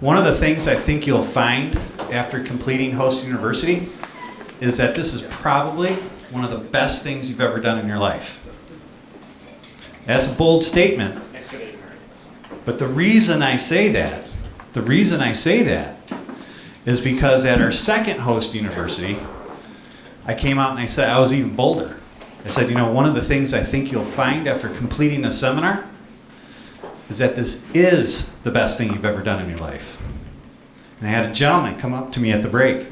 One of the things I think you'll find after completing Host University is that this is probably one of the best things you've ever done in your life. That's a bold statement. But the reason I say that is because at our second Host University, I came out and I said I was even bolder. I said, one of the things I think you'll find after completing the seminar is that this is the best thing you've ever done in your life. And I had a gentleman come up to me at the break,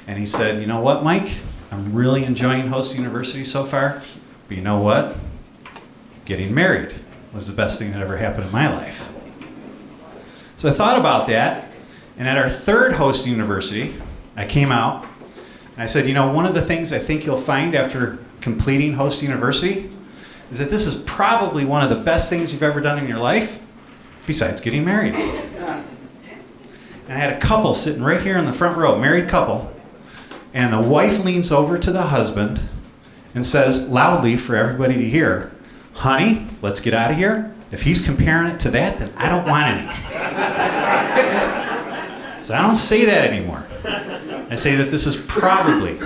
and he said, you know what, Mike? I'm really enjoying Host University so far, but you know what? Getting married was the best thing that ever happened in my life. So I thought about that, and at our third Host University, I came out, and I said, one of the things I think you'll find after completing Host University is that this is probably one of the best things you've ever done in your life, besides getting married. And I had a couple sitting right here in the front row, married couple, and the wife leans over to the husband and says loudly for everybody to hear, honey, let's get out of here. If he's comparing it to that, then I don't want any. So I don't say that anymore. I say that this is probably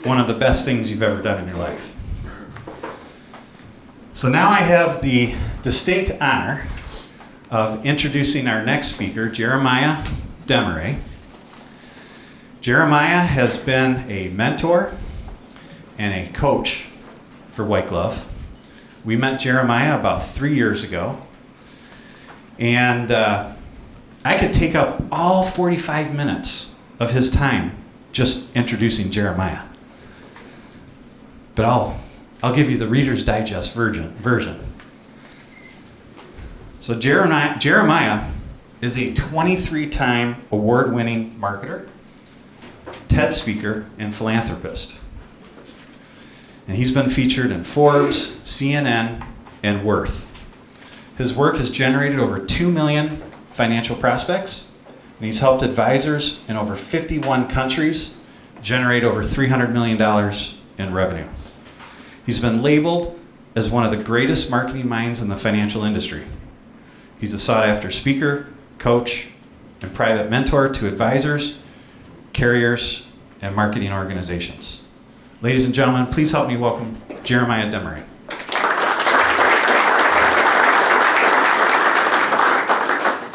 one of the best things you've ever done in your life. So now I have the distinct honor of introducing our next speaker, Jeremiah Desmarais. Jeremiah has been a mentor and a coach for White Glove. We met Jeremiah about 3 years ago, and I could take up all 45 minutes of his time just introducing Jeremiah. But I'll give you the Reader's Digest version. So Jeremiah is a 23-time award-winning marketer, TED speaker, and philanthropist. And he's been featured in Forbes, CNN, and Worth. His work has generated over 2 million financial prospects, and he's helped advisors in over 51 countries generate over $300 million in revenue. He's been labeled as one of the greatest marketing minds in the financial industry. He's a sought-after speaker, coach, and private mentor to advisors, carriers, and marketing organizations. Ladies and gentlemen, please help me welcome Jeremiah Desmarais.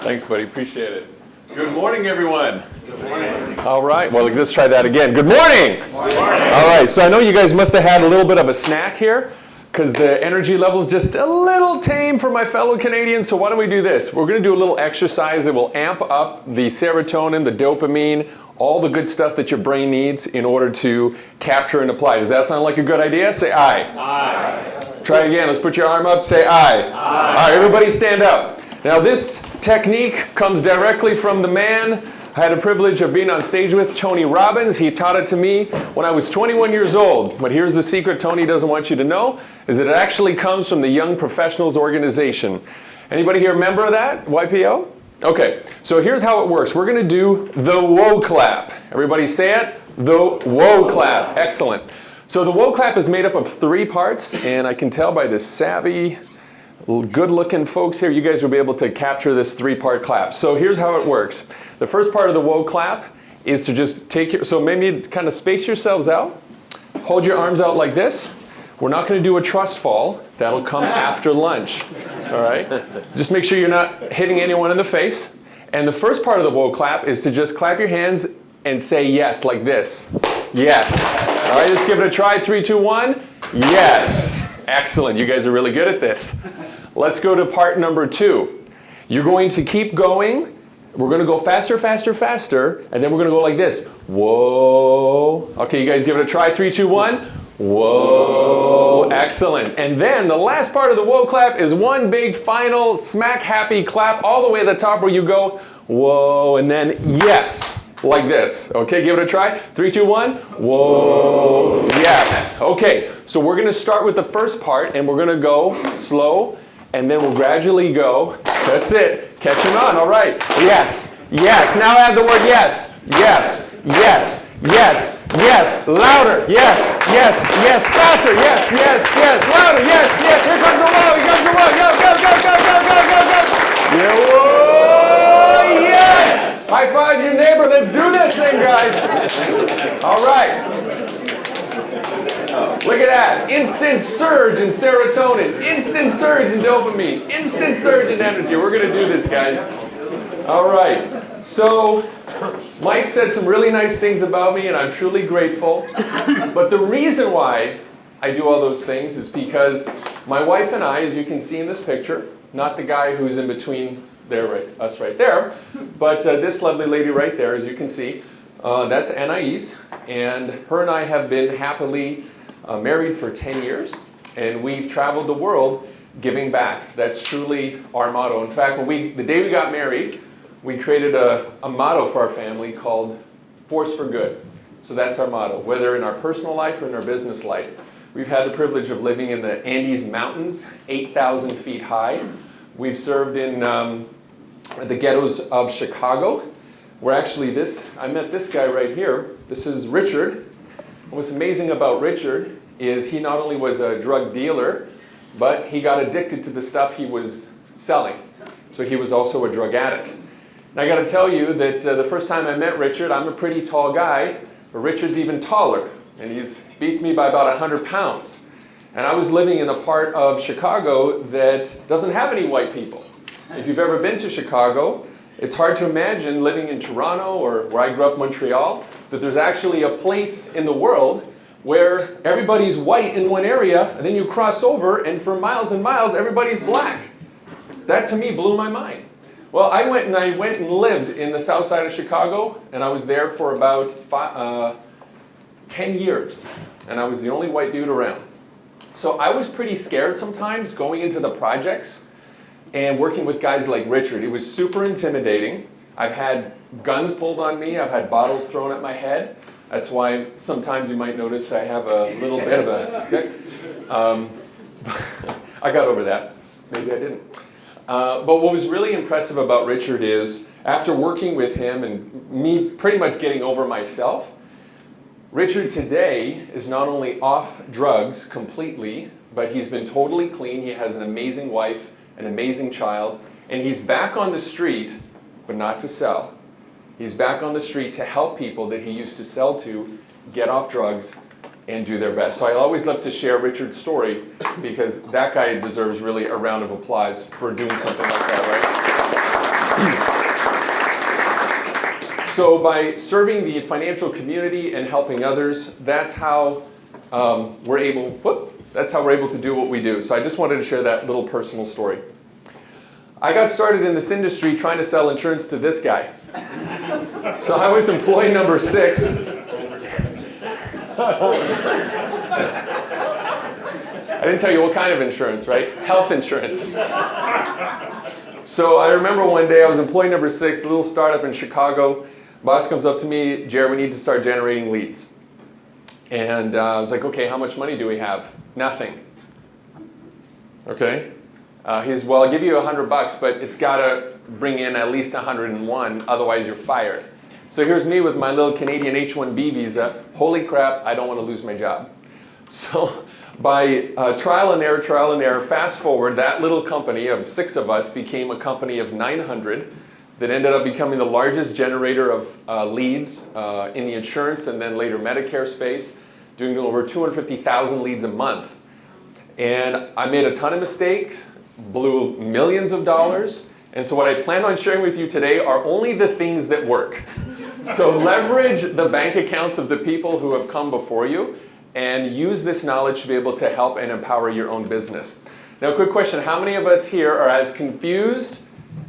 Thanks, buddy. Appreciate it. Good morning, everyone. Good morning. All right. Well, let's try that again. Good morning. Good morning. All right. So I know you guys must have had a little bit of a snack here because the energy level is just a little tame for my fellow Canadians. So why don't we do this? We're going to do a little exercise that will amp up the serotonin, the dopamine, all the good stuff that your brain needs in order to capture and apply. Does that sound like a good idea? Say aye. Aye. Try again. Let's put your arm up. Say aye. Aye. All right, everybody stand up. Now this technique comes directly from the man I had the privilege of being on stage with, Tony Robbins. He taught it to me when I was 21 years old. But here's the secret Tony doesn't want you to know, is that it actually comes from the Young Professionals Organization. Anybody here a member of that, YPO? Okay, so here's how it works. We're going to do the whoa clap. Everybody say it. The whoa clap. Excellent. So the whoa clap is made up of 3 parts, and I can tell by the savvy, good-looking folks here, you guys will be able to capture this 3-part clap. So here's how it works. The first part of the whoa clap is to just take your, so maybe kind of space yourselves out. Hold your arms out like this. We're not going to do a trust fall. That'll come after lunch. All right? Just make sure you're not hitting anyone in the face. And the first part of the whoa clap is to just clap your hands and say yes, like this. Yes. All right, let's give it a try. 3, 2, 1. Yes. Excellent. You guys are really good at this. Let's go to part number 2. You're going to keep going. We're going to go faster, faster, faster. And then we're going to go like this. Whoa. Okay, you guys give it a try. 3, 2, 1. Whoa. Excellent. And then the last part of the whoa clap is one big final smack happy clap all the way to the top where you go, whoa, and then yes, like this. Okay, give it a try. 3, 2, 1. Whoa. Yes. Okay, so we're going to start with the first part and we're going to go slow and then we'll gradually go. That's it. Catching on. All right. Yes. Yes. Now add the word yes. Yes. Yes. Yes, yes, louder, yes, yes, yes, faster, yes, yes, yes, louder, yes, yes, here comes the whoa, here comes the whoa, go, go, go, go, go, go, go, go. Yeah, whoa, yes, High five your neighbor. Let's do this thing, guys. All right. Look at that. Instant surge in serotonin. Instant surge in dopamine. Instant surge in energy. We're going to do this, guys. All right. So Mike said some really nice things about me, and I'm truly grateful. But the reason why I do all those things is because my wife and I, as you can see in this picture, not the guy who's in between there, us right there, but this lovely lady right there, as you can see, that's Anais, and her and I have been happily married for 10 years, and we've traveled the world giving back. That's truly our motto. In fact, the day we got married, we created a motto for our family called Force for Good. So that's our motto, whether in our personal life or in our business life. We've had the privilege of living in the Andes Mountains, 8,000 feet high. We've served in the ghettos of Chicago, where actually I met this guy right here. This is Richard. What's amazing about Richard is he not only was a drug dealer, but he got addicted to the stuff he was selling. So he was also a drug addict. And I got to tell you that the first time I met Richard, I'm a pretty tall guy, but Richard's even taller, and he beats me by about 100 pounds. And I was living in a part of Chicago that doesn't have any white people. If you've ever been to Chicago, it's hard to imagine living in Toronto or where I grew up, Montreal, that there's actually a place in the world where everybody's white in one area, and then you cross over, and for miles and miles, everybody's black. That to me blew my mind. Well, I went and lived in the south side of Chicago, and I was there for about 10 years, and I was the only white dude around. So I was pretty scared sometimes going into the projects and working with guys like Richard. It was super intimidating. I've had guns pulled on me. I've had bottles thrown at my head. That's why sometimes you might notice I have a little bit of a tick. I got over that. Maybe I didn't. But what was really impressive about Richard is after working with him and me pretty much getting over myself, Richard today is not only off drugs completely, but he's been totally clean. He has an amazing wife, an amazing child, and he's back on the street, but not to sell. He's back on the street to help people that he used to sell to get off drugs and do their best. So I always love to share Richard's story because that guy deserves really a round of applause for doing something like that, right? So by serving the financial community and helping others, that's how we're able to do what we do. So I just wanted to share that little personal story. I got started in this industry trying to sell insurance to this guy. So I was employee number 6. I didn't tell you what kind of insurance, right? Health insurance. So I remember one day I was employee number 6, a little startup in Chicago. Boss comes up to me, Jared, we need to start generating leads. And I was like, okay, how much money do we have? Nothing. Okay. He's, well, I'll give you $100, but it's got to bring in at least 101, otherwise you're fired. So here's me with my little Canadian H-1B visa. Holy crap, I don't want to lose my job. So by trial and error, fast forward, that little company of 6 of us became a company of 900 that ended up becoming the largest generator of leads in the insurance and then later Medicare space, doing over 250,000 leads a month. And I made a ton of mistakes, blew millions of dollars. And so what I plan on sharing with you today are only the things that work. So leverage the bank accounts of the people who have come before you and use this knowledge to be able to help and empower your own business. Now, quick question. How many of us here are as confused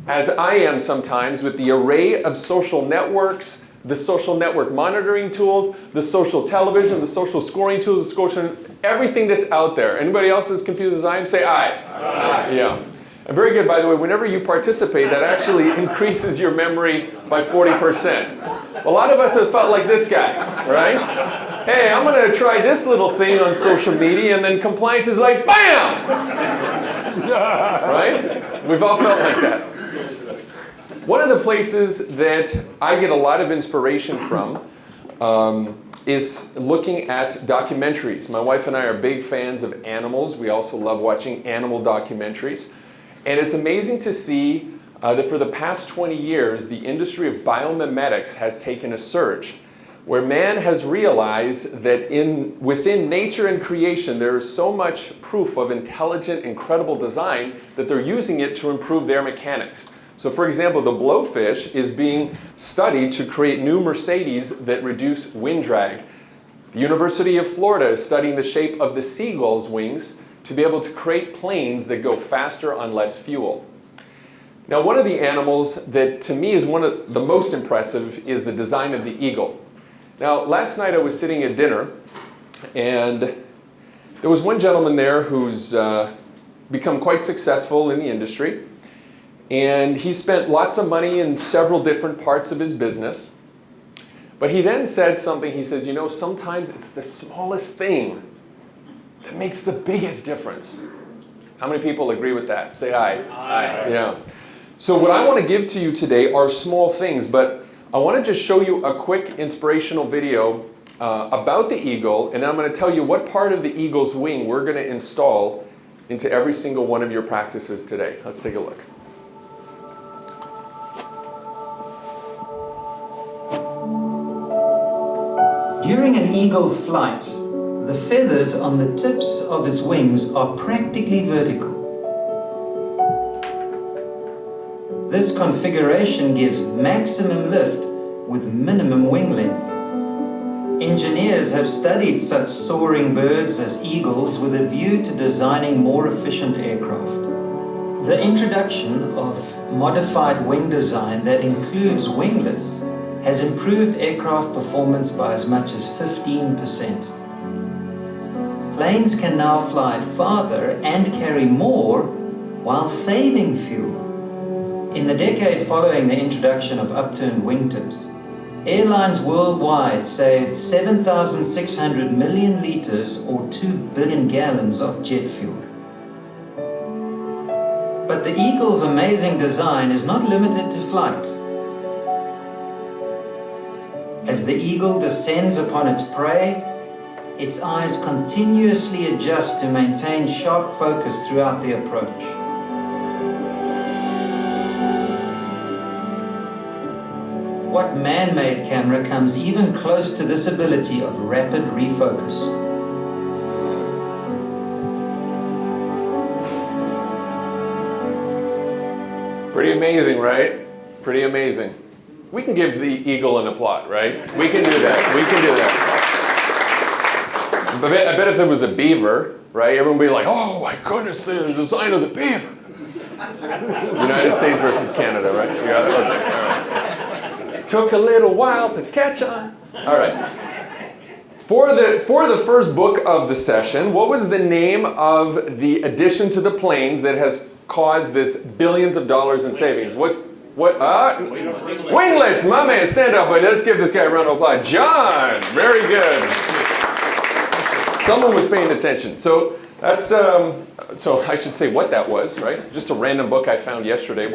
as I am sometimes with the array of social networks, the social network monitoring tools, the social television, the social scoring tools, the social, everything that's out there? Anybody else as confused as I am? Say aye. Aye. Yeah. And very good, by the way, whenever you participate, that actually increases your memory by 40%. A lot of us have felt like this guy, right? Hey, I'm going to try this little thing on social media, and then compliance is like, bam! Right? We've all felt like that. One of the places that I get a lot of inspiration from is looking at documentaries. My wife and I are big fans of animals. We also love watching animal documentaries. And it's amazing to see that for the past 20 years, the industry of biomimetics has taken a surge, where man has realized that within nature and creation, there is so much proof of intelligent, incredible design that they're using it to improve their mechanics. So for example, the blowfish is being studied to create new Mercedes that reduce wind drag. The University of Florida is studying the shape of the seagull's wings to be able to create planes that go faster on less fuel. Now, one of the animals that to me is one of the most impressive is the design of the eagle. Now, last night I was sitting at dinner, and there was one gentleman there who's become quite successful in the industry, and he spent lots of money in several different parts of his business. But he then said something. He says, you know, sometimes it's the smallest thing that makes the biggest difference. How many people agree with that? Say aye. Aye. Yeah. So what I want to give to you today are small things, but I want to just show you a quick inspirational video about the eagle, and then I'm going to tell you what part of the eagle's wing we're going to install into every single one of your practices today. Let's take a look. During an eagle's flight, the feathers on the tips of its wings are practically vertical. This configuration gives maximum lift with minimum wing length. Engineers have studied such soaring birds as eagles with a view to designing more efficient aircraft. The introduction of modified wing design that includes winglets has improved aircraft performance by as much as 15%. Planes can now fly farther and carry more while saving fuel. In the decade following the introduction of upturned wingtips, airlines worldwide saved 7,600 million liters or 2 billion gallons of jet fuel. But the eagle's amazing design is not limited to flight. As the eagle descends upon its prey, its eyes continuously adjust to maintain sharp focus throughout the approach. What man-made camera comes even close to this ability of rapid refocus? Pretty amazing, right? Pretty amazing. We can give the eagle an applaud, right? We can do that. We can do that. I bet if there was a beaver, right, everyone would be like, oh my goodness, the design of the beaver. United States versus Canada, right? You got it? Okay. All right. Took a little while to catch on. All right. For the first book of the session, what was the name of the addition to the planes that has caused this billions of dollars in savings? Winglets, my man, stand up, but let's give this guy a round of applause. John, very good. Someone was paying attention. So that's, so I should say what that was, right? Just a random book I found yesterday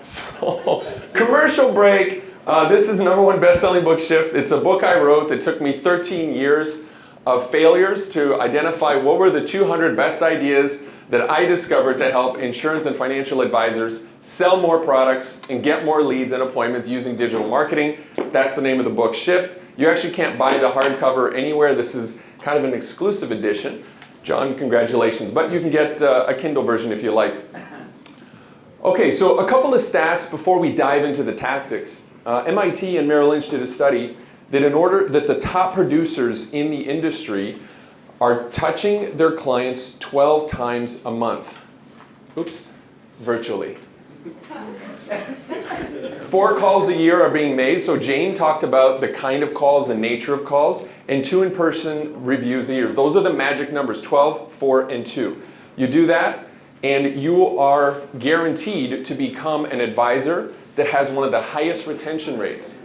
so, commercial break. This is #1 best-selling book, Shift. It's a book I wrote that took me 13 years of failures to identify what were the 200 best ideas that I discovered to help insurance and financial advisors sell more products and get more leads and appointments using digital marketing. That's the name of the book, Shift. You actually can't buy the hardcover anywhere. This is kind of an exclusive edition. John, congratulations. But you can get a Kindle version if you like. Okay, so a couple of stats before we dive into the tactics. MIT and Merrill Lynch did a study that in order that the top producers in the industry are touching their clients 12 times a month. Oops, virtually. 4 calls a year are being made. So Jane talked about the kind of calls, the nature of calls, and 2 in-person reviews a year. Those are the magic numbers, 12, 4, and 2. You do that, and you are guaranteed to become an advisor that has one of the highest retention rates.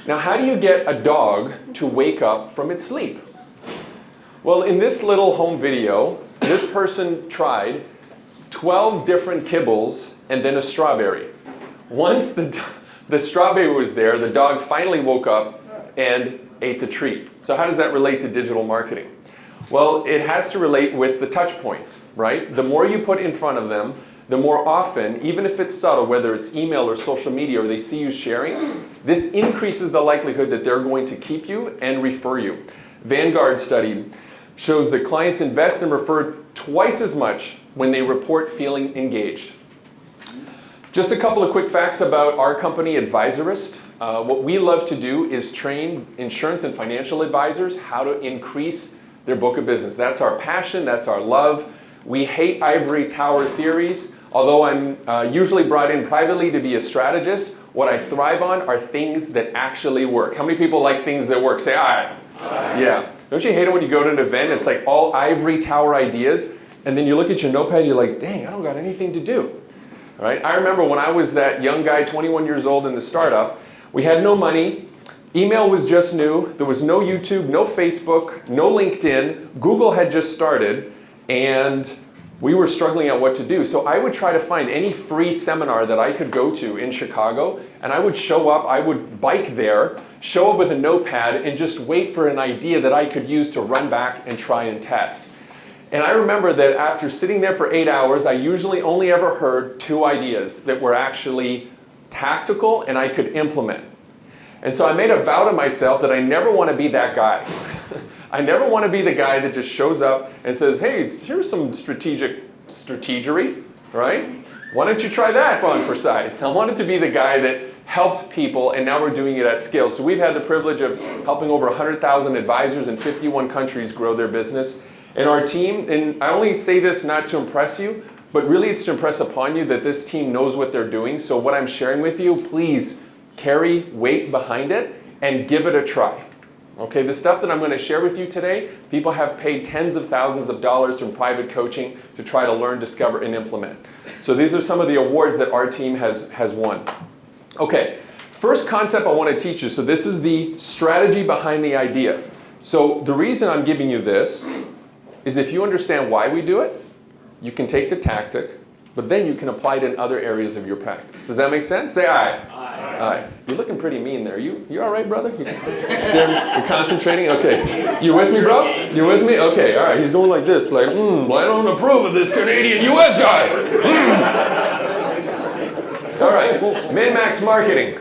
Now, how do you get a dog to wake up from its sleep? Well, in this little home video, this person tried 12 different kibbles and then a strawberry. Once the strawberry was there, the dog finally woke up and ate the treat. So how does that relate to digital marketing? Well, it has to relate with the touch points, right? The more you put in front of them, the more often, even if it's subtle, whether it's email or social media, or they see you sharing, this increases the likelihood that they're going to keep you and refer you. Vanguard study shows that clients invest and refer twice as much when they report feeling engaged. Just a couple of quick facts about our company, Advisorist. What we love to do is train insurance and financial advisors how to increase their book of business. That's our passion, that's our love. We hate ivory tower theories. Although I'm usually brought in privately to be a strategist, what I thrive on are things that actually work. How many people like things that work? Say aye. Aye. Yeah. Don't you hate it when you go to an event, it's like all ivory tower ideas, and then you look at your notepad, you're like, dang, I don't got anything to do. All right? I remember when I was that young guy, 21 years old in the startup, we had no money, email was just new, there was no YouTube, no Facebook, no LinkedIn, Google had just started, and we were struggling at what to do. So I would try to find any free seminar that I could go to in Chicago, and I would show up, I would bike there, show up with a notepad, and just wait for an idea that I could use to run back and try and test. And I remember that after sitting there for 8 hours, I usually only ever heard 2 ideas that were actually tactical and I could implement. And so I made a vow to myself that I never want to be that guy. I never want to be the guy that just shows up and says, hey, here's some strategery, right? Why don't you try that for size? I wanted to be the guy that helped people, and now we're doing it at scale. So we've had the privilege of helping over 100,000 advisors in 51 countries grow their business. And our team, and I only say this not to impress you, but really it's to impress upon you that this team knows what they're doing. So what I'm sharing with you, please carry weight behind it and give it a try. Okay, the stuff that I'm going to share with you today, people have paid tens of thousands of dollars from private coaching to try to learn, discover, and implement. So these are some of the awards that our team has won. Okay, first concept I want to teach you. So this is the strategy behind the idea. So the reason I'm giving you this is if you understand why we do it, you can take the tactic, but then you can apply it in other areas of your practice. Does that make sense? Say aye. Aye. Aye. You're looking pretty mean there. You all right, brother? You're concentrating? Okay. You with me, bro? You with me? Okay, all right. He's going like this, like, well, I don't approve of this Canadian-US guy. All right, min-max marketing.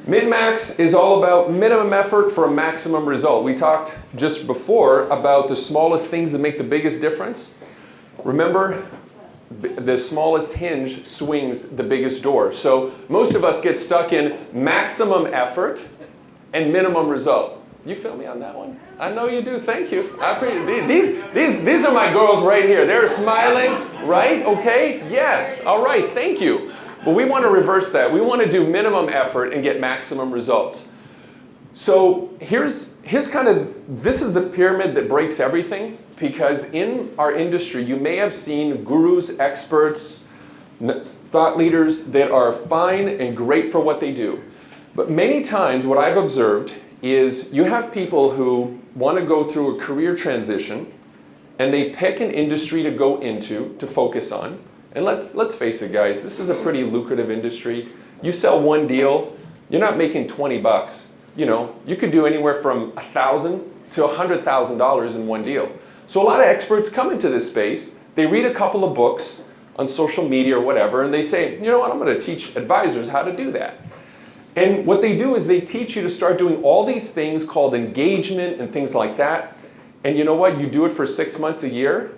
Min-max is all about minimum effort for a maximum result. We talked just before about the smallest things that make the biggest difference. Remember, the smallest hinge swings the biggest door. So most of us get stuck in maximum effort and minimum result. You feel me on that one? I know you do. Thank you. I appreciate these are my girls right here. They're smiling, right? Okay. Yes. All right. Thank you. But we want to reverse that. We want to do minimum effort and get maximum results. So here's kind of, this is the pyramid that breaks everything, because in our industry, you may have seen gurus, experts, thought leaders that are fine and great for what they do. But many times what I've observed is you have people who want to go through a career transition and they pick an industry to go into, to focus on. And let's face it, guys, this is a pretty lucrative industry. You sell one deal, you're not making 20 bucks. You know, you could do anywhere from $1,000 to $100,000 in one deal. So a lot of experts come into this space, they read a couple of books on social media or whatever, and they say, you know what, I'm going to teach advisors how to do that. And what they do is they teach you to start doing all these things called engagement and things like that. And you know what, you do it for 6 months, a year,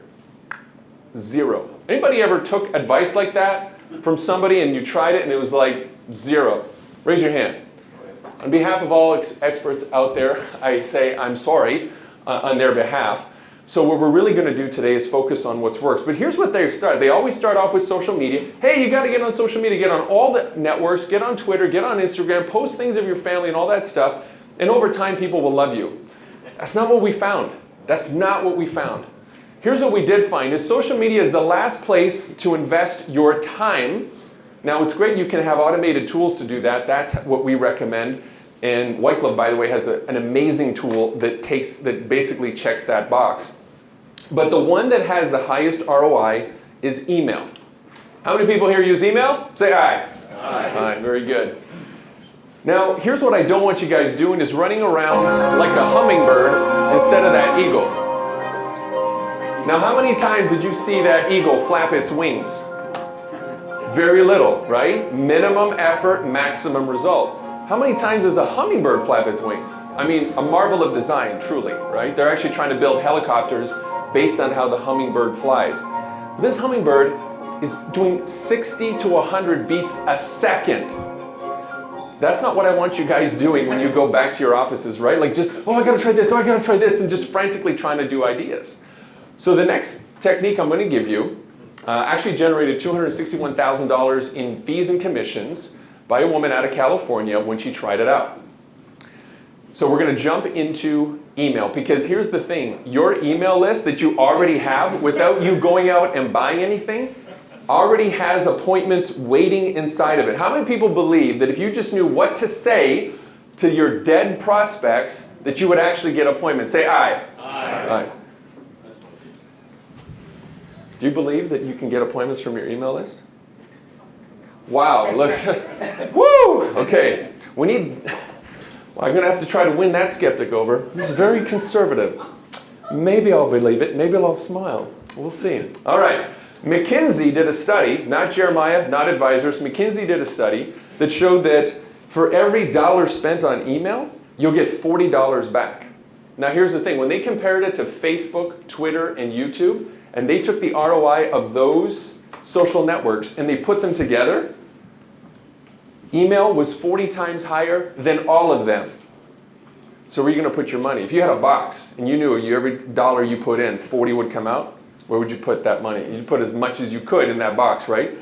zero. Anybody ever took advice like that from somebody and you tried it and it was like zero? Raise your hand. On behalf of all experts out there, I say I'm sorry on their behalf. So what we're really going to do today is focus on what works. But here's what they've started. They always start off with social media. Hey, you got to get on social media, get on all the networks, get on Twitter, get on Instagram, post things of your family and all that stuff. And over time, people will love you. That's not what we found. That's not what we found. Here's what we did find is social media is the last place to invest your time. Now, it's great you can have automated tools to do that. That's what we recommend. And White Glove, by the way, has an amazing tool that basically checks that box. But the one that has the highest ROI is email. How many people here use email? Say aye. Aye. Aye, very good. Now, here's what I don't want you guys doing is running around like a hummingbird instead of that eagle. Now, how many times did you see that eagle flap its wings? Very little, right? Minimum effort, maximum result. How many times does a hummingbird flap its wings? I mean, a marvel of design, truly, right? They're actually trying to build helicopters based on how the hummingbird flies. This hummingbird is doing 60 to 100 beats a second. That's not what I want you guys doing when you go back to your offices, right? Like just, oh, I gotta try this, oh, I gotta try this, and just frantically trying to do ideas. So the next technique I'm gonna give you actually generated $261,000 in fees and commissions by a woman out of California when she tried it out. So we're going to jump into email, because here's the thing. Your email list that you already have without you going out and buying anything already has appointments waiting inside of it. How many people believe that if you just knew what to say to your dead prospects that you would actually get appointments? Say aye. Aye. Aye. Do you believe that you can get appointments from your email list? Wow, look. Woo! Okay, we need, well, I'm going to have to try to win that skeptic over. He's very conservative. Maybe I'll believe it, maybe I'll smile. We'll see. All right, McKinsey did a study, not Jeremiah, not advisors. McKinsey did a study that showed that for every dollar spent on email, you'll get $40 back. Now here's the thing, when they compared it to Facebook, Twitter, and YouTube, and they took the ROI of those social networks and they put them together, email was 40 times higher than all of them. So where are you going to put your money? If you had a box and you knew every dollar you put in, 40 would come out, where would you put that money? You'd put as much as you could in that box, right?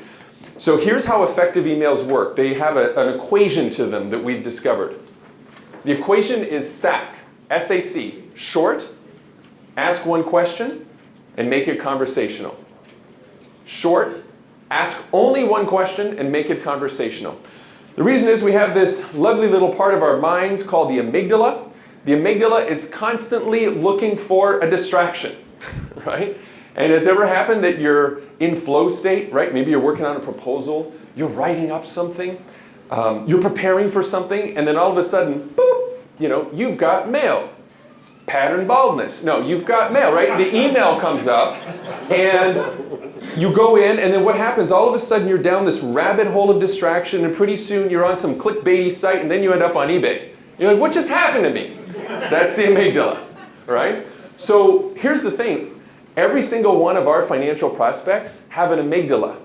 So here's how effective emails work. They have an equation to them that we've discovered. The equation is SAC, S-A-C, short, ask one question, and make it conversational. Short, ask only one question, and make it conversational. The reason is we have this lovely little part of our minds called the amygdala. The amygdala is constantly looking for a distraction, right? And has it ever happened that you're in flow state, right? Maybe you're working on a proposal, you're writing up something, you're preparing for something, and then all of a sudden, boop, you've got mail. Pattern baldness. No, you've got mail, right? The email comes up, and you go in, and then what happens? All of a sudden, you're down this rabbit hole of distraction, and pretty soon you're on some clickbaity site, and then you end up on eBay. You're like, what just happened to me? That's the amygdala, right? So here's the thing. Every single one of our financial prospects have an amygdala.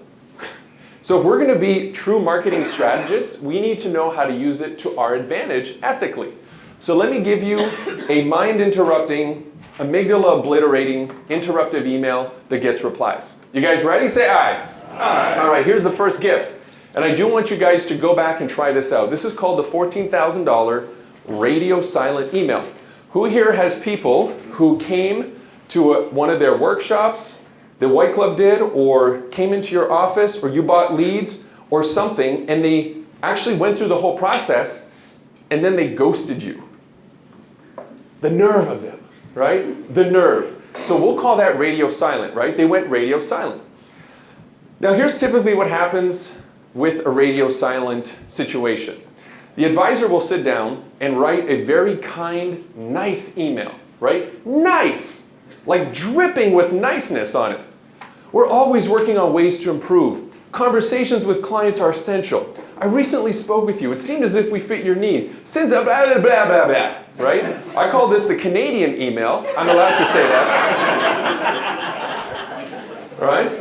So if we're going to be true marketing strategists, we need to know how to use it to our advantage ethically. So let me give you a mind-interrupting, amygdala-obliterating, interruptive email that gets replies. You guys ready? Say aye. Aye. All right, here's the first gift. And I do want you guys to go back and try this out. This is called the $14,000 radio silent email. Who here has people who came to one of their workshops that White Glove did, or came into your office, or you bought leads or something, and they actually went through the whole process, and then they ghosted you? The nerve of them, right? The nerve. So we'll call that radio silent, right? They went radio silent. Now here's typically what happens with a radio silent situation. The advisor will sit down and write a very kind, nice email, right? Nice! Like dripping with niceness on it. We're always working on ways to improve. Conversations with clients are essential. I recently spoke with you. It seemed as if we fit your need. Since blah, blah, blah, blah, blah, right? I call this the Canadian email. I'm allowed to say that. Right?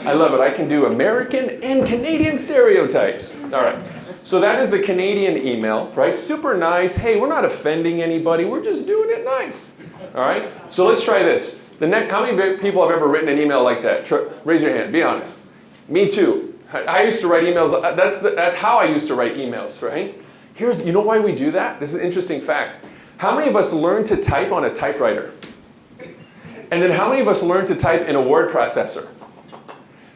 I love it. I can do American and Canadian stereotypes. All right. So that is the Canadian email, right? Super nice. Hey, we're not offending anybody. We're just doing it nice. All right? So let's try this. How many people have ever written an email like that? Raise your hand. Be honest. Me too. I used to write emails. That's how I used to write emails, right? You know why we do that? This is an interesting fact. How many of us learned to type on a typewriter? And then how many of us learned to type in a word processor?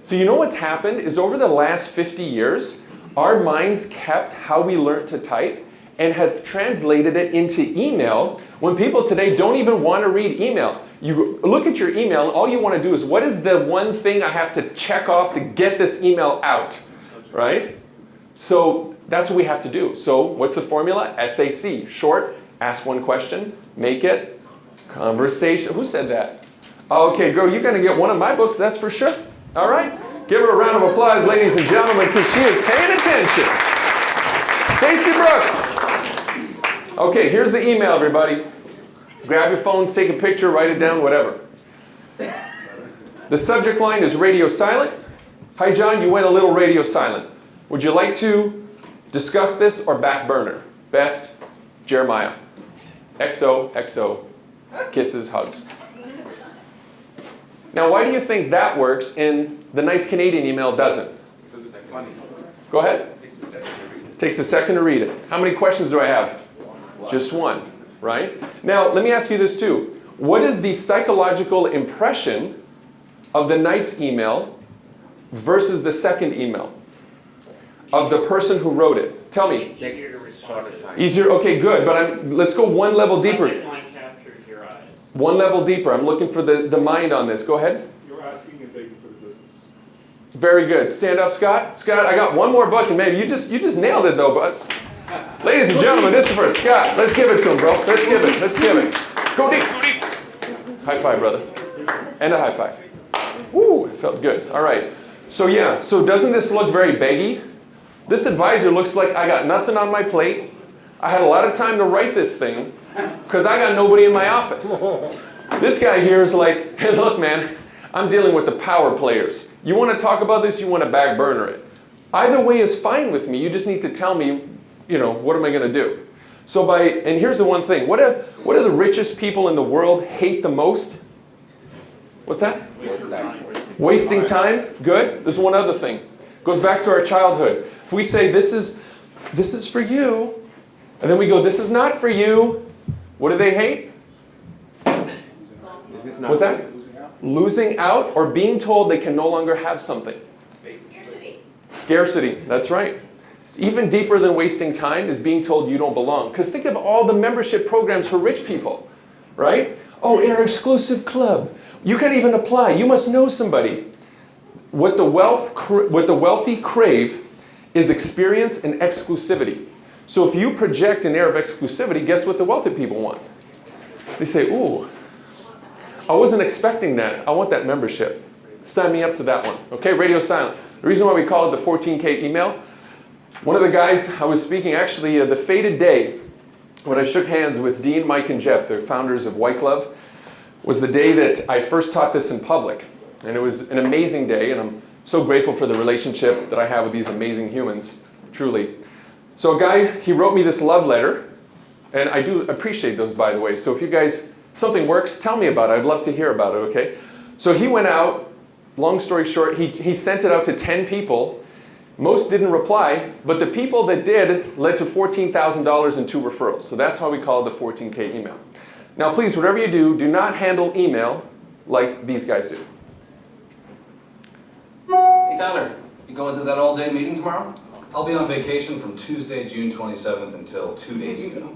So you know what's happened is over the last 50 years, our minds kept how we learned to type and have translated it into email, when people today don't even want to read email. You look at your email and all you want to do is, what is the one thing I have to check off to get this email out, right? So that's what we have to do. So what's the formula? SAC, short, ask one question, make it Conversation. Who said that? Okay, girl, you're going to get one of my books, that's for sure. All right? Give her a round of applause, ladies and gentlemen, because she is paying attention. Stacy Brooks. Okay, here's the email, everybody. Grab your phones, take a picture, write it down, whatever. The subject line is radio silent. Hi, John, you went a little radio silent. Would you like to discuss this or back burner? Best, Jeremiah. XO, XO. Kisses, hugs. Now, why do you think that works and the nice Canadian email doesn't? Because it's funny. Go ahead. Takes a second to read it. How many questions do I have? Just one, right? Now, let me ask you this too. What is the psychological impression of the nice email versus the second email of the person who wrote it? Tell me. Easier to respond. Easier? Okay, good. But let's go one level deeper. Subject line captures your eyes. One level deeper. I'm looking for the mind on this. Go ahead. You're asking and begging for the business. Very good. Stand up, Scott. Scott, I got one more book, and maybe you just nailed it, though, Butts. Ladies and gentlemen, this is for Scott. Let's give it to him, bro. Let's give it. Let's give it. Go deep. Go deep. High five, brother. And a high five. Woo, it felt good. All right. So yeah, so doesn't this look very baggy? This advisor looks like I got nothing on my plate. I had a lot of time to write this thing because I got nobody in my office. This guy here is like, hey, look, man, I'm dealing with the power players. You want to talk about this? You want to back burner it? Either way is fine with me. You just need to tell me, you know, what am I going to do? So and here's the one thing. What do the richest people in the world hate the most? What's that? Wasting time. Good. There's one other thing. Goes back to our childhood. If we say this is for you, and then we go, this is not for you, what do they hate? What's that? Losing out or being told they can no longer have something. Scarcity. That's right. It's even deeper than wasting time is being told you don't belong. Because think of all the membership programs for rich people, right? Oh, in our exclusive club. You can even apply. You must know somebody. What the wealthy crave is experience and exclusivity. So if you project an air of exclusivity, guess what the wealthy people want? They say, ooh, I wasn't expecting that. I want that membership. Sign me up to that one. Okay, radio silent. The reason why we call it the 14K email, one of the guys I was speaking, actually, the fated day when I shook hands with Dean, Mike, and Jeff, the founders of White Glove, was the day that I first taught this in public. And it was an amazing day, and I'm so grateful for the relationship that I have with these amazing humans, truly. So a guy, he wrote me this love letter, and I do appreciate those, by the way. So if you guys, something works, tell me about it. I'd love to hear about it, okay? So he went out, long story short, he sent it out to 10 people. Most didn't reply, but the people that did led to $14,000 in 2 referrals. So that's why we call it the 14K email. Now please, whatever you do not handle email like these guys do. Hey Tyler, you going to that all-day meeting tomorrow? I'll be on vacation from Tuesday, June 27th until 2 days ago.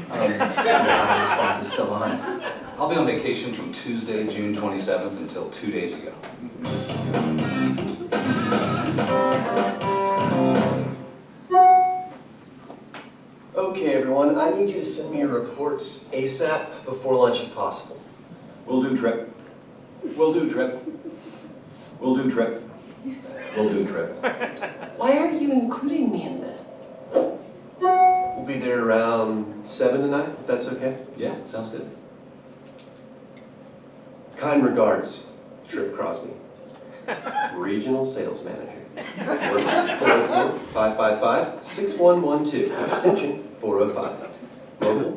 The response is still on. I'll be on vacation from Tuesday, June 27th until 2 days ago. Okay, everyone, I need you to send me your reports ASAP before lunch if possible. Will do, Trip. Will do, Trip. Will do, Trip. Will do, Trip. Why are you including me in this? We'll be there around 7 tonight, if that's okay. Yeah, sounds good. Kind regards, Trip Crosby, Regional Sales Manager. 404-555-6112, extension 405. Mobile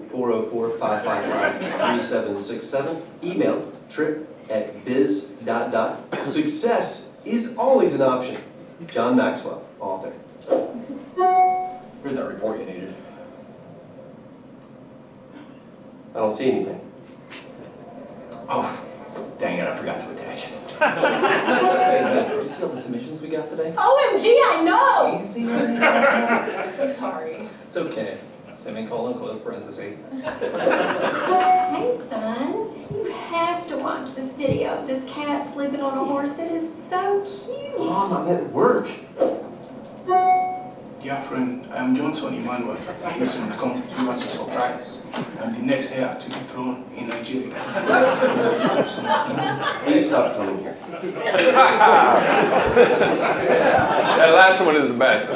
404-555-3767. Email trip@biz. Success is always an option. John Maxwell, author. Here's that report you needed. I don't see anything. Oh, dang it, I forgot to attach it. Hey, Beth, did you see all the submissions we got today? OMG, I know! Easy on the Sorry. It's okay. Semicolon, close parenthesis. Hey, son, you have to watch this video of this cat sleeping on a horse. It is so cute. Mom, I'm at work. Dear friend, I am Johnson Emmanuel. Listen, come to you as a surprise. I'm the next heir to the throne in Nigeria. Please stop coming here. That last one is the best.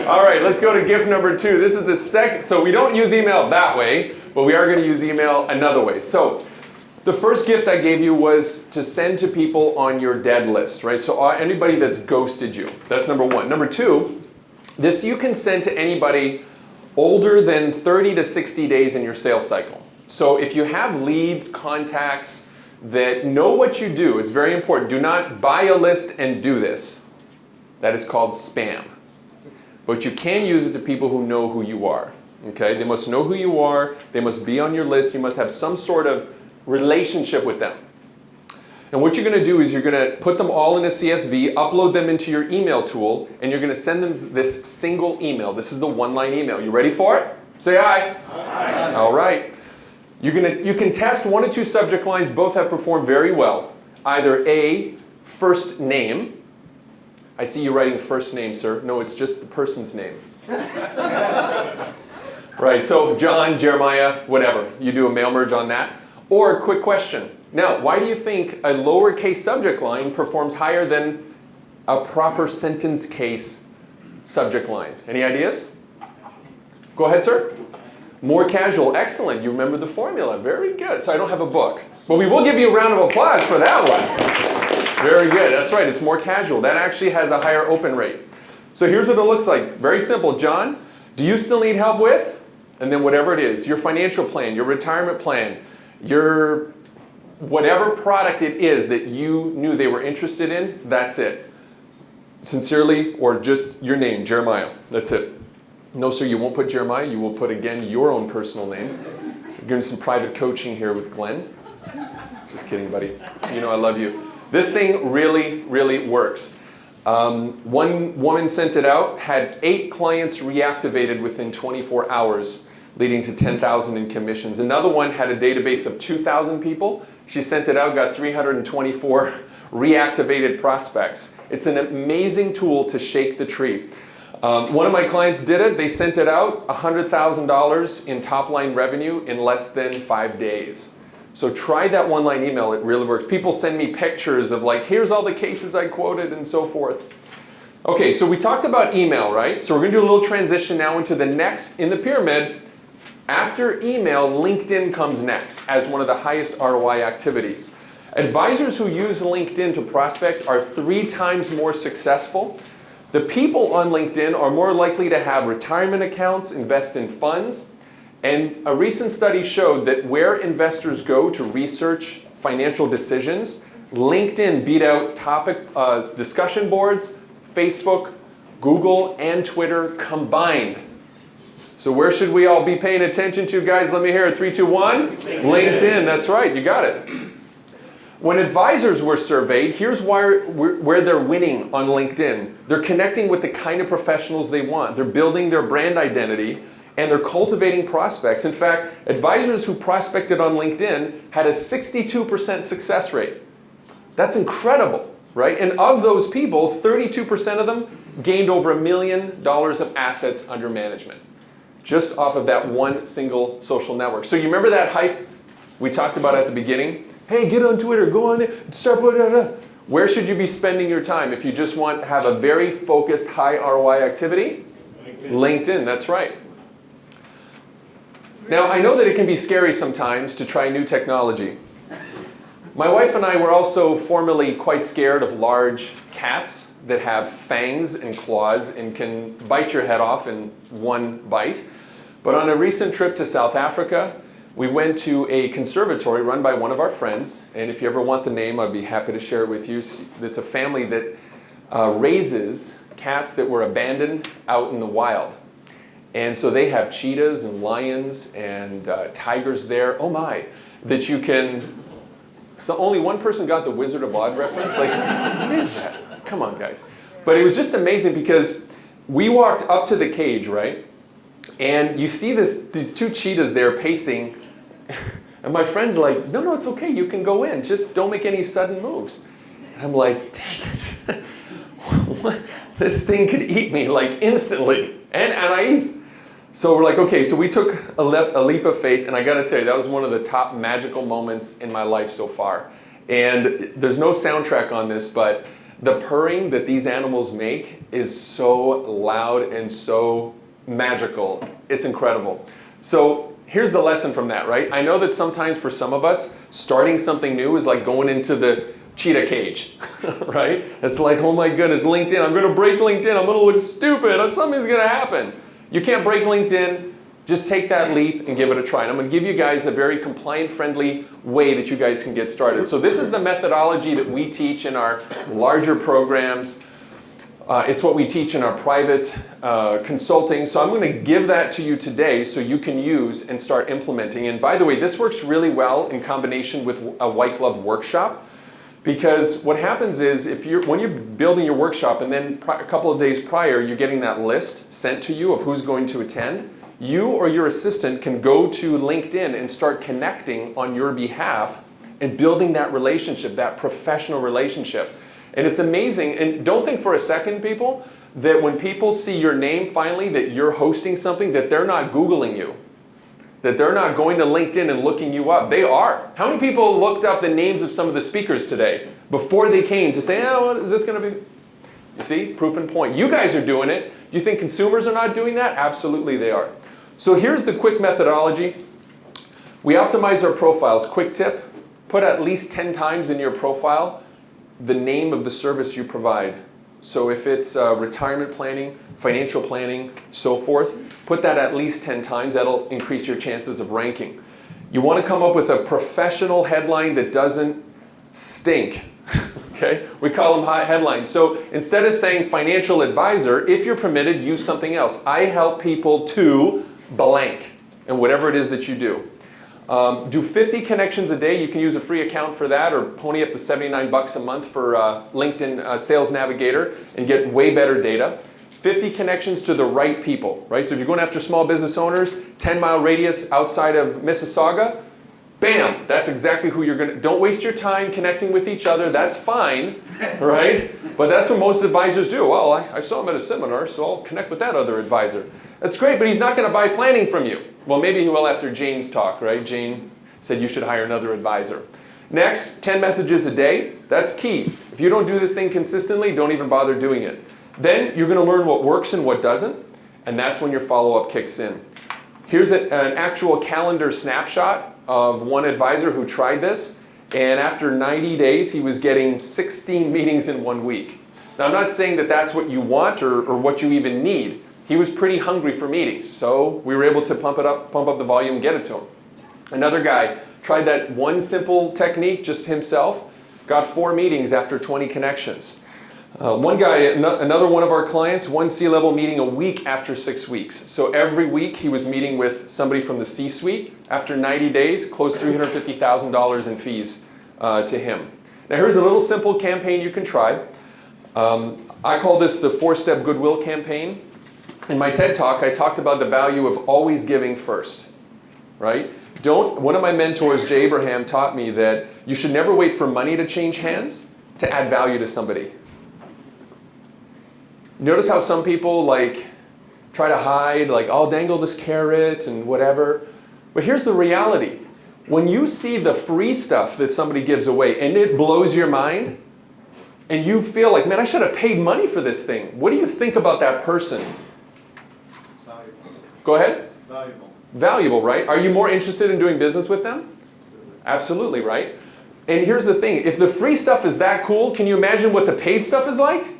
All right, let's go to gift number 2. This is the second. So we don't use email that way, but we are going to use email another way. So the first gift I gave you was to send to people on your dead list, right? So anybody that's ghosted you. That's number 1. Number 2, this you can send to anybody older than 30 to 60 days in your sales cycle. So if you have leads, contacts that know what you do, it's very important. Do not buy a list and do this. That is called spam. But you can use it to people who know who you are. Okay? They must know who you are. They must be on your list. You must have some sort of relationship with them. And what you're going to do is you're going to put them all in a CSV, upload them into your email tool, and you're going to send them this single email. This is the one-line email. You ready for it? Say aye. Aye. All right. You can test 1 or 2 subject lines. Both have performed very well. Either A, first name. I see you writing first name, sir. No, it's just the person's name. Right, so John, Jeremiah, whatever. You do a mail merge on that. Or a quick question. Now, why do you think a lowercase subject line performs higher than a proper sentence case subject line? Any ideas? Go ahead, sir. More casual. Excellent. You remember the formula. Very good. So I don't have a book. But we will give you a round of applause for that one. Very good. That's right. It's more casual. That actually has a higher open rate. So here's what it looks like. Very simple. John, do you still need help with? And then whatever it is, your financial plan, your retirement plan, your whatever product it is that you knew they were interested in, that's it. Sincerely, or just your name, Jeremiah. That's it. No, sir, you won't put Jeremiah. You will put, again, your own personal name. You're getting some private coaching here with Glenn. Just kidding, buddy. You know I love you. This thing really, really works. One woman sent it out, had 8 clients reactivated within 24 hours, leading to $10,000 in commissions. Another one had a database of 2,000 people. She sent it out, got 324 reactivated prospects. It's an amazing tool to shake the tree. One of my clients did it. They sent it out, $100,000 in top-line revenue in less than 5 days. So try that one-line email. It really works. People send me pictures of like, here's all the cases I quoted and so forth. Okay, so we talked about email, right? So we're going to do a little transition now into the next in the pyramid. After email, LinkedIn comes next as one of the highest ROI activities. Advisors who use LinkedIn to prospect are 3 times more successful. The people on LinkedIn are more likely to have retirement accounts, invest in funds, and a recent study showed that where investors go to research financial decisions, LinkedIn beat out topic discussion boards, Facebook, Google, and Twitter combined. So where should we all be paying attention to, guys? Let me hear it. 3, 2, 1. LinkedIn. That's right. You got it. When advisors were surveyed, here's where they're winning on LinkedIn. They're connecting with the kind of professionals they want. They're building their brand identity, and they're cultivating prospects. In fact, advisors who prospected on LinkedIn had a 62% success rate. That's incredible, right? And of those people, 32% of them gained over $1 million of assets under management, just off of that one single social network. So you remember that hype we talked about at the beginning? Hey, get on Twitter, go on there, start blah, blah, blah. Where should you be spending your time if you just want to have a very focused, high ROI activity? LinkedIn, that's right. Now, I know that it can be scary sometimes to try new technology. My wife and I were also formerly quite scared of large cats that have fangs and claws and can bite your head off in one bite. But on a recent trip to South Africa, we went to a conservatory run by one of our friends, and if you ever want the name, I'd be happy to share it with you. It's a family that raises cats that were abandoned out in the wild. And so they have cheetahs and lions and tigers there, oh my, that you can, so only one person got the Wizard of Oz reference, like, what is that? Come on, guys. But it was just amazing because we walked up to the cage, right? And you see these 2 cheetahs there pacing, and my friend's like, no, it's okay, you can go in, just don't make any sudden moves. And I'm like, dang it, This thing could eat me like instantly. And Anais. So we're like, okay, so we took a leap of faith, and I gotta tell you, that was one of the top magical moments in my life so far. And there's no soundtrack on this, but the purring that these animals make is so loud and so magical. It's incredible. So here's the lesson from that, right? I know that sometimes for some of us, starting something new is like going into the cheetah cage, right? It's like, oh my goodness, LinkedIn, I'm gonna break LinkedIn, I'm gonna look stupid, something's gonna happen. You can't break LinkedIn, just take that leap and give it a try. And I'm gonna give you guys a very compliant-friendly way that you guys can get started. So this is the methodology that we teach in our larger programs. It's what we teach in our private consulting. So I'm gonna give that to you today so you can use and start implementing. And by the way, this works really well in combination with a white glove workshop. Because what happens is when you're building your workshop and then a couple of days prior you're getting that list sent to you of who's going to attend, you or your assistant can go to LinkedIn and start connecting on your behalf and building that relationship, that professional relationship. And it's amazing, and don't think for a second, people, that when people see your name finally, that you're hosting something, that they're not Googling you. That they're not going to LinkedIn and looking you up. They are. How many people looked up the names of some of the speakers today before they came to say, oh, what is this going to be? You see, proof and point. You guys are doing it. Do you think consumers are not doing that? Absolutely they are. So here's the quick methodology. We optimize our profiles. Quick tip, put at least 10 times in your profile the name of the service you provide. So if it's retirement planning, financial planning, so forth, put that at least 10 times. That'll increase your chances of ranking. You want to come up with a professional headline that doesn't stink. Okay? We call them hot headlines. So instead of saying financial advisor, if you're permitted, use something else. I help people to blank, and whatever it is that you do. Do 50 connections a day. You can use a free account for that or pony up to $79 a month for LinkedIn Sales Navigator and get way better data. 50 connections to the right people, right? So if you're going after small business owners, 10-mile radius outside of Mississauga, bam, that's exactly who you're going to, don't waste your time connecting with each other, that's fine, right? But that's what most advisors do. Well, I saw him at a seminar, so I'll connect with that other advisor. That's great, but he's not going to buy planning from you. Well, maybe he will after Jane's talk, right? Jane said you should hire another advisor. Next, 10 messages a day. That's key. If you don't do this thing consistently, don't even bother doing it. Then you're going to learn what works and what doesn't, and that's when your follow-up kicks in. Here's an actual calendar snapshot of one advisor who tried this, and after 90 days, he was getting 16 meetings in 1 week. Now, I'm not saying that that's what you want or what you even need. He was pretty hungry for meetings, so we were able to pump up the volume and get it to him. Another guy tried that one simple technique just himself, got 4 meetings after 20 connections. One guy, another one of our clients, 1 C-level meeting a week after 6 weeks. So every week he was meeting with somebody from the C-suite. After 90 days, closed $350,000 in fees to him. Now here's a little simple campaign you can try. I call this the 4-step goodwill campaign. In my TED Talk, I talked about the value of always giving first, right? One of my mentors, Jay Abraham, taught me that you should never wait for money to change hands to add value to somebody. Notice how some people try to hide, I'll dangle this carrot and whatever. But here's the reality. When you see the free stuff that somebody gives away and it blows your mind, and you feel like, man, I should have paid money for this thing. What do you think about that person? Valuable. Go ahead. Valuable. Valuable, right? Are you more interested in doing business with them? Absolutely, right? And here's the thing. If the free stuff is that cool, can you imagine what the paid stuff is like?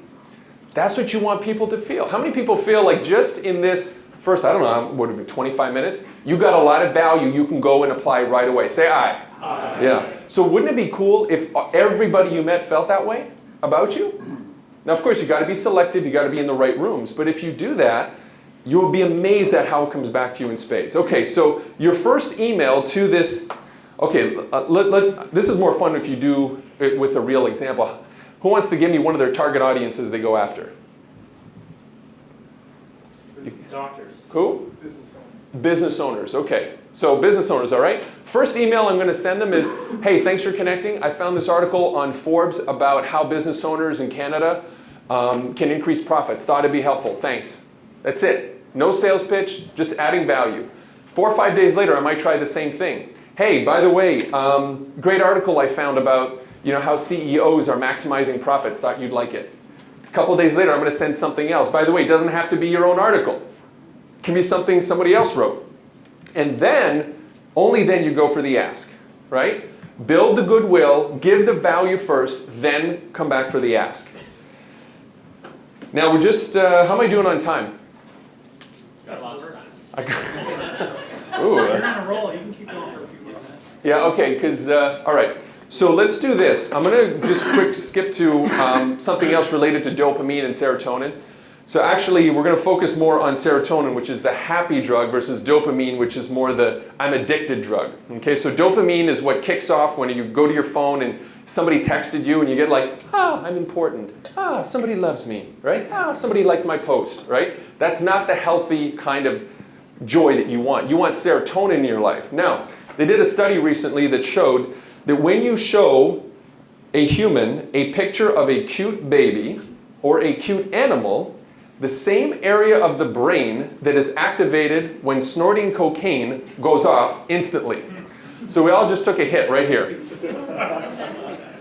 That's what you want people to feel. How many people feel like just in this first, I don't know, what would it be, 25 minutes? You got a lot of value you can go and apply right away. Say aye. Aye. Yeah. So wouldn't it be cool if everybody you met felt that way about you? Now, of course, you got to be selective. You got to be in the right rooms. But if you do that, you will be amazed at how it comes back to you in spades. Okay, so your first email to this, okay, this is more fun if you do it with a real example. Who wants to give me one of their target audiences they go after? Doctors. Who? Business owners, okay. So business owners, all right? First email I'm going to send them is, hey, thanks for connecting. I found this article on Forbes about how business owners in Canada can increase profits. Thought it'd be helpful. Thanks. That's it. No sales pitch, just adding value. 4 or 5 days later, I might try the same thing. Hey, by the way, great article I found about how CEOs are maximizing profits. Thought you'd like it. A couple days later, I'm going to send something else. By the way, it doesn't have to be your own article. It can be something somebody else wrote. And then, only then you go for the ask, right? Build the goodwill, give the value first, then come back for the ask. Now we're just, how am I doing on time? Got lots of time. Ooh. You're on a roll. You can keep going for a few more minutes. Yeah, okay, because, all right. So let's do this. I'm going to just quick skip to something else related to dopamine and serotonin. So actually, we're going to focus more on serotonin, which is the happy drug, versus dopamine, which is more the I'm addicted drug. Okay, so dopamine is what kicks off when you go to your phone and somebody texted you and you get like, I'm important. Somebody loves me, right? Somebody liked my post, right? That's not the healthy kind of joy that you want. You want serotonin in your life. Now, they did a study recently that showed that when you show a human a picture of a cute baby or a cute animal, the same area of the brain that is activated when snorting cocaine goes off instantly. So we all just took a hit right here.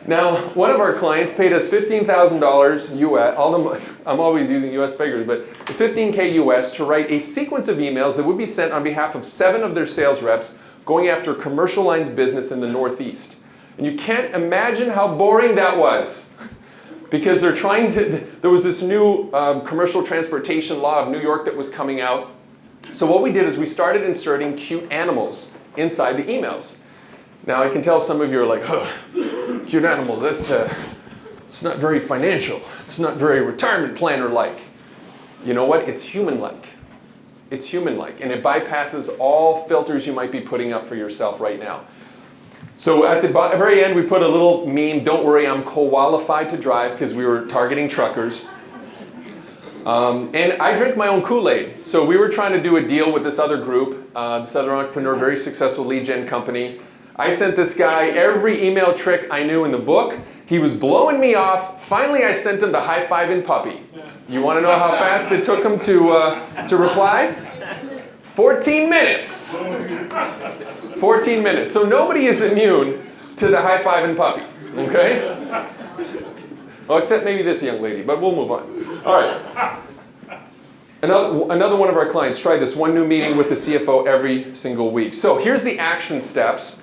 Now, one of our clients paid us $15,000 US, I'm always using US figures, but it's 15K US to write a sequence of emails that would be sent on behalf of 7 of their sales reps going after commercial lines business in the Northeast. And you can't imagine how boring that was. Because they're trying to, there was this new commercial transportation law of New York that was coming out. So what we did is we started inserting cute animals inside the emails. Now I can tell some of you are like, cute animals, it's not very financial. It's not very retirement planner-like. You know what? It's human-like. It's human-like, and it bypasses all filters you might be putting up for yourself right now. So at the very end, we put a little meme, don't worry, I'm qualified to drive, because we were targeting truckers. And I drink my own Kool-Aid. So we were trying to do a deal with this other group, this other entrepreneur, very successful lead gen company. I sent this guy every email trick I knew in the book. He was blowing me off. Finally, I sent him the high-fiving puppy. You want to know how fast it took him to reply? 14 minutes. 14 minutes. So nobody is immune to the high-fiving puppy, okay? Well, except maybe this young lady, but we'll move on. All right. Another one of our clients tried this one new meeting with the CFO every single week. So here's the action steps.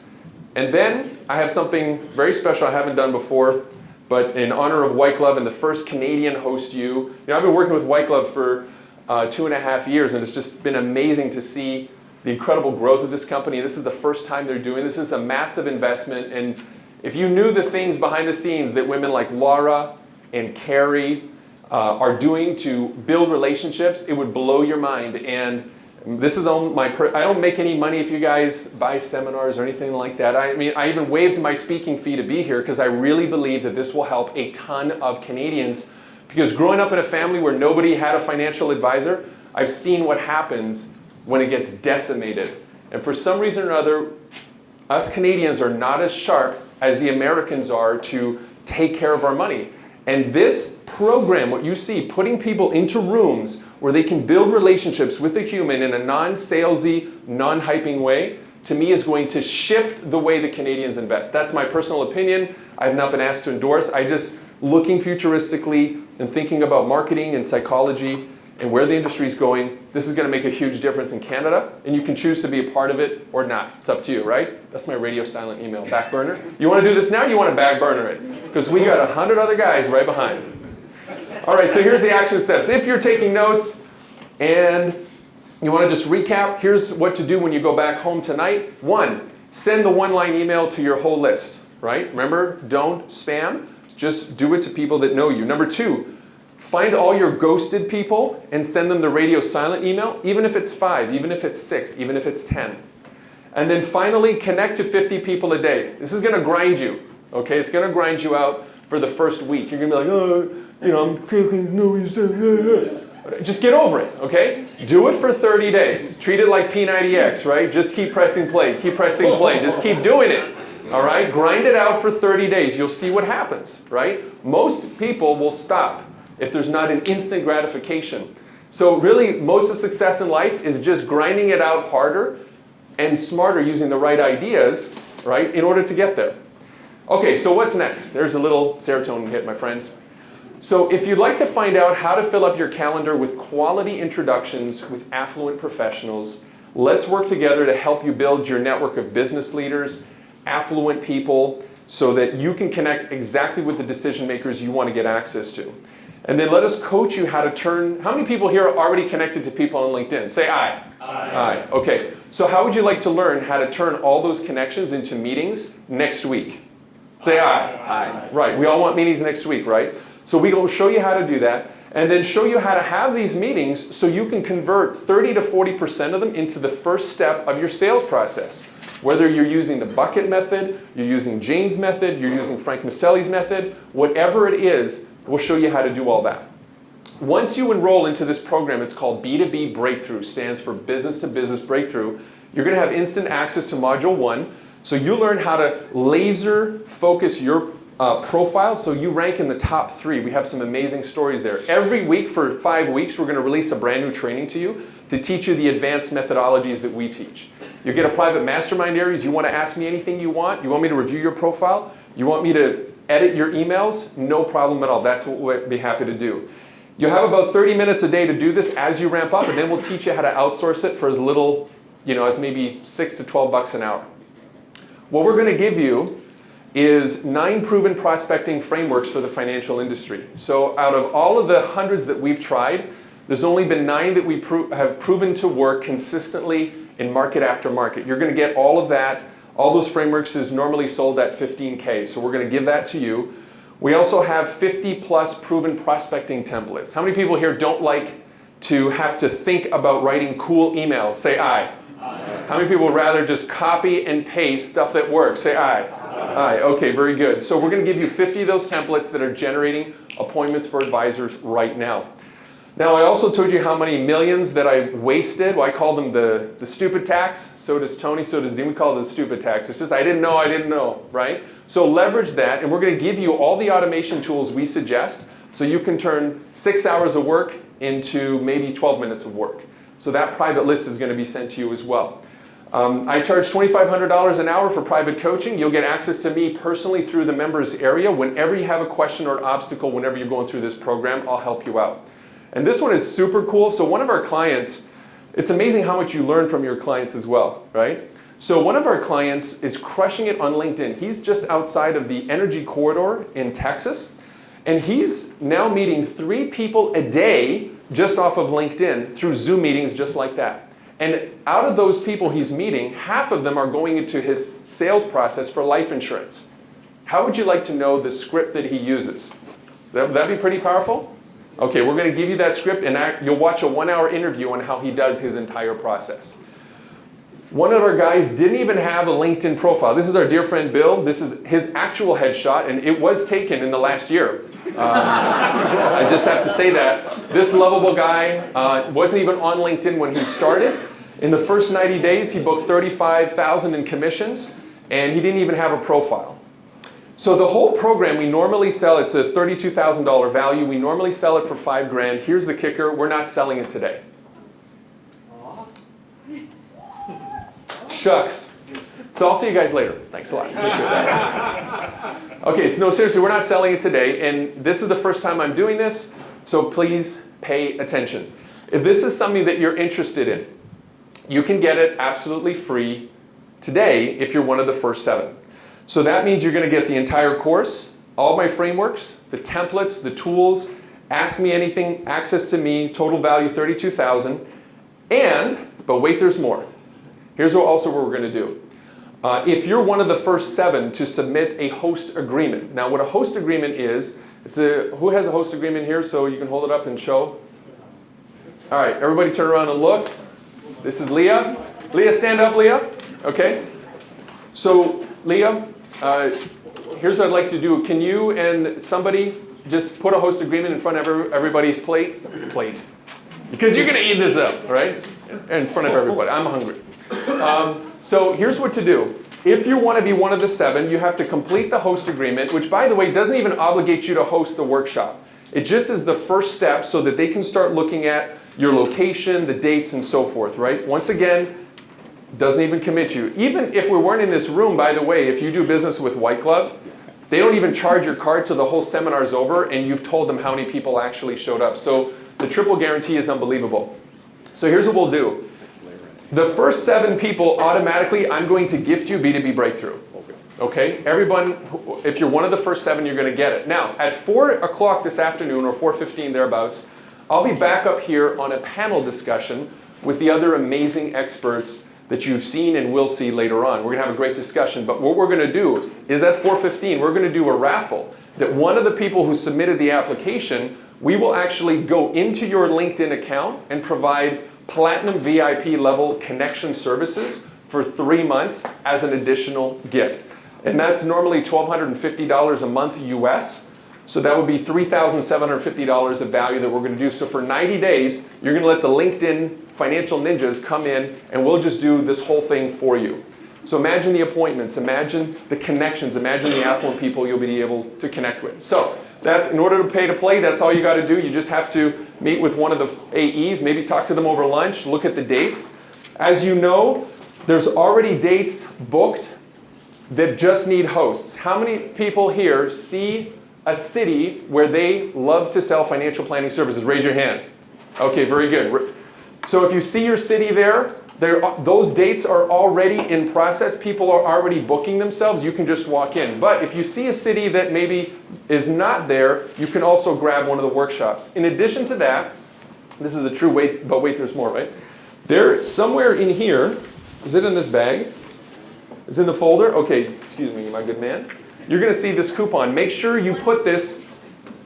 And then I have something very special I haven't done before, but in honor of White Glove and the first Canadian host you know, I've been working with White Glove for 2.5 years, and it's just been amazing to see the incredible growth of this company. This is the first time they're doing this. This is a massive investment, and if you knew the things behind the scenes that women like Laura and Carrie are doing to build relationships, it would blow your mind. And this is on my, I don't make any money if you guys buy seminars or anything like that. I mean, I even waived my speaking fee to be here because I really believe that this will help a ton of Canadians. Because growing up in a family where nobody had a financial advisor, I've seen what happens when it gets decimated. And for some reason or other, us Canadians are not as sharp as the Americans are to take care of our money. And this program, what you see, putting people into rooms where they can build relationships with a human in a non-salesy, non-hyping way, to me is going to shift the way the Canadians invest. That's my personal opinion. I've not been asked to endorse. I just looking futuristically and thinking about marketing and psychology and where the industry is going. This is going to make a huge difference in Canada, and you can choose to be a part of it or not. It's up to you, right? That's my radio silent email. Back burner. You want to do this now? You want to back burner it? Because we got 100 other guys right behind. All right, so here's the action steps. If you're taking notes and you want to just recap, here's what to do when you go back home tonight. 1, send the one-line email to your whole list, right? Remember, don't spam. Just do it to people that know you. Number 2, find all your ghosted people and send them the radio silent email, even if it's 5, even if it's 6, even if it's 10. And then finally, connect to 50 people a day. This is going to grind you, okay? It's going to grind you out for the first week. You're going to be like, oh, you know, I'm clicking, no, just get over it, okay? Do it for 30 days. Treat it like P90X, right? Just keep pressing play, keep pressing play. Just keep doing it, all right? Grind it out for 30 days. You'll see what happens, right? Most people will stop if there's not an instant gratification. So really, most of success in life is just grinding it out harder and smarter using the right ideas, right, in order to get there. Okay, so what's next? There's a little serotonin hit, my friends. So if you'd like to find out how to fill up your calendar with quality introductions with affluent professionals, let's work together to help you build your network of business leaders, affluent people, so that you can connect exactly with the decision makers you want to get access to. And then let us coach you how to turn, how many people here are already connected to people on LinkedIn? Say aye. Aye. Okay, so how would you like to learn how to turn all those connections into meetings next week? Say aye. Aye. Right, we all want meetings next week, right? So we will show you how to do that, and then show you how to have these meetings so you can convert 30 to 40% of them into the first step of your sales process. Whether you're using the bucket method, you're using Jane's method, you're using Frank Maselli's method, whatever it is, we'll show you how to do all that. Once you enroll into this program, it's called B2B Breakthrough, stands for Business to Business Breakthrough. You're going to have instant access to Module 1, so you learn how to laser focus your profile so you rank in the top 3. We have some amazing stories there. Every week for 5 weeks, we're going to release a brand new training to you to teach you the advanced methodologies that we teach. You get a private mastermind areas. You want to ask me anything you want. You want me to review your profile. You want me to edit your emails? No problem at all. That's what we'd be happy to do. You'll have about 30 minutes a day to do this as you ramp up, and then we'll teach you how to outsource it for as little, as maybe $6 to $12 an hour. What we're going to give you is 9 proven prospecting frameworks for the financial industry. So out of all of the hundreds that we've tried, there's only been 9 that we have proven to work consistently in market after market. You're going to get all of that. All those frameworks is normally sold at $15K, so we're going to give that to you. We also have 50 plus proven prospecting templates. How many people here don't like to have to think about writing cool emails? Say aye. Aye. How many people would rather just copy and paste stuff that works? Say aye. Aye. Okay, very good. So we're going to give you 50 of those templates that are generating appointments for advisors right now. Now, I also told you how many millions that I wasted. Well, I call them the stupid tax. So does Tony, so does Dean. We call it the stupid tax. It's just, I didn't know, right? So leverage that, and we're going to give you all the automation tools we suggest so you can turn 6 hours of work into maybe 12 minutes of work. So that private list is going to be sent to you as well. I charge $2,500 an hour for private coaching. You'll get access to me personally through the members area. Whenever you have a question or an obstacle, whenever you're going through this program, I'll help you out. And this one is super cool. So one of our clients, it's amazing how much you learn from your clients as well, right? So one of our clients is crushing it on LinkedIn. He's just outside of the energy corridor in Texas. And he's now meeting 3 people a day just off of LinkedIn through Zoom meetings just like that. And out of those people he's meeting, half of them are going into his sales process for life insurance. How would you like to know the script that he uses? Would that be pretty powerful? Okay, we're going to give you that script, and you'll watch a 1-hour interview on how he does his entire process. One of our guys didn't even have a LinkedIn profile. This is our dear friend Bill. This is his actual headshot, and it was taken in the last year. I just have to say that. This lovable guy wasn't even on LinkedIn when he started. In the first 90 days, he booked $35,000 in commissions, and he didn't even have a profile. So the whole program, we normally sell, it's a $32,000 value. We normally sell it for $5 grand. Here's the kicker, we're not selling it today. Shucks. So I'll see you guys later. Thanks a lot, appreciate that. Okay, so no, seriously, we're not selling it today, and this is the first time I'm doing this, so please pay attention. If this is something that you're interested in, you can get it absolutely free today if you're one of the first 7. So that means you're going to get the entire course, all my frameworks, the templates, the tools, ask me anything, access to me, total value $32,000, but wait, there's more. Here's also what we're going to do. If you're one of the first 7 to submit a host agreement. Now what a host agreement is, who has a host agreement here so you can hold it up and show? All right, everybody turn around and look. This is Leah. Leah, stand up, Leah. Okay. So Leah, here's what I'd like to do. Can you and somebody just put a host agreement in front of everybody's plate? Because you're going to eat this up, right? In front of everybody. I'm hungry. So here's what to do. If you want to be one of the 7, you have to complete the host agreement, which, by the way, doesn't even obligate you to host the workshop. It just is the first step so that they can start looking at your location, the dates, and so forth, right? Once again, doesn't even commit you. Even if we weren't in this room, by the way, if you do business with White Glove, they don't even charge your card till the whole seminar's over and you've told them how many people actually showed up. So the triple guarantee is unbelievable. So here's what we'll do. The first 7 people, automatically, I'm going to gift you B2B Breakthrough. Okay? Everyone, if you're one of the first 7, you're going to get it. Now, at 4 o'clock this afternoon, or 4:15 thereabouts, I'll be back up here on a panel discussion with the other amazing experts that you've seen and will see later on. We're going to have a great discussion. But what we're going to do is at 4:15, we're going to do a raffle that one of the people who submitted the application, we will actually go into your LinkedIn account and provide Platinum VIP level connection services for 3 months as an additional gift. And that's normally $1,250 a month US. So that would be $3,750 of value that we're going to do. So for 90 days, you're going to let the LinkedIn financial ninjas come in and we'll just do this whole thing for you. So imagine the appointments, imagine the connections, imagine the affluent people you'll be able to connect with. So that's, in order to pay to play, that's all you got to do. You just have to meet with one of the AEs, maybe talk to them over lunch, look at the dates. As you know, there's already dates booked that just need hosts. How many people here see a city where they love to sell financial planning services? Raise your hand. Okay, very good. So if you see your city there, those dates are already in process. People are already booking themselves. You can just walk in. But if you see a city that maybe is not there, you can also grab one of the workshops. In addition to that, this is the true wait, but wait, there's more, right? There, somewhere in here, is it in this bag? Is it in the folder? Okay, excuse me, my good man. You're going to see this coupon. Make sure you put this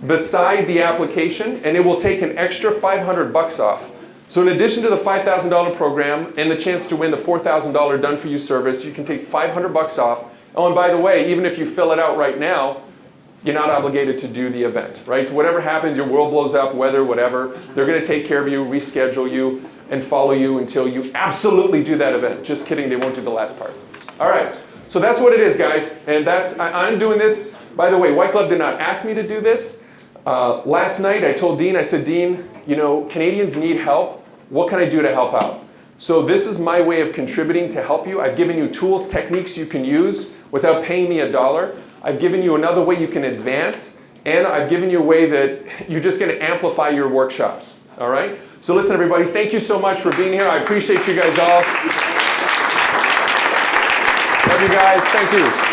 beside the application, and it will take an extra $500 off. So in addition to the $5,000 program and the chance to win the $4,000 done-for-you service, you can take $500 off. Oh, and by the way, even if you fill it out right now, you're not obligated to do the event, right? So whatever happens, your world blows up, weather, whatever, they're going to take care of you, reschedule you, and follow you until you absolutely do that event. Just kidding, they won't do the last part. All right, so that's what it is, guys. And that's, I'm doing this. By the way, White Glove did not ask me to do this. Last night, I told Dean, I said, Dean, you know, Canadians need help. What can I do to help out? So this is my way of contributing to help you. I've given you tools, techniques you can use without paying me $1. I've given you another way you can advance. And I've given you a way that you're just going to amplify your workshops. All right? So listen, everybody, thank you so much for being here. I appreciate you guys all. Love you guys. Thank you.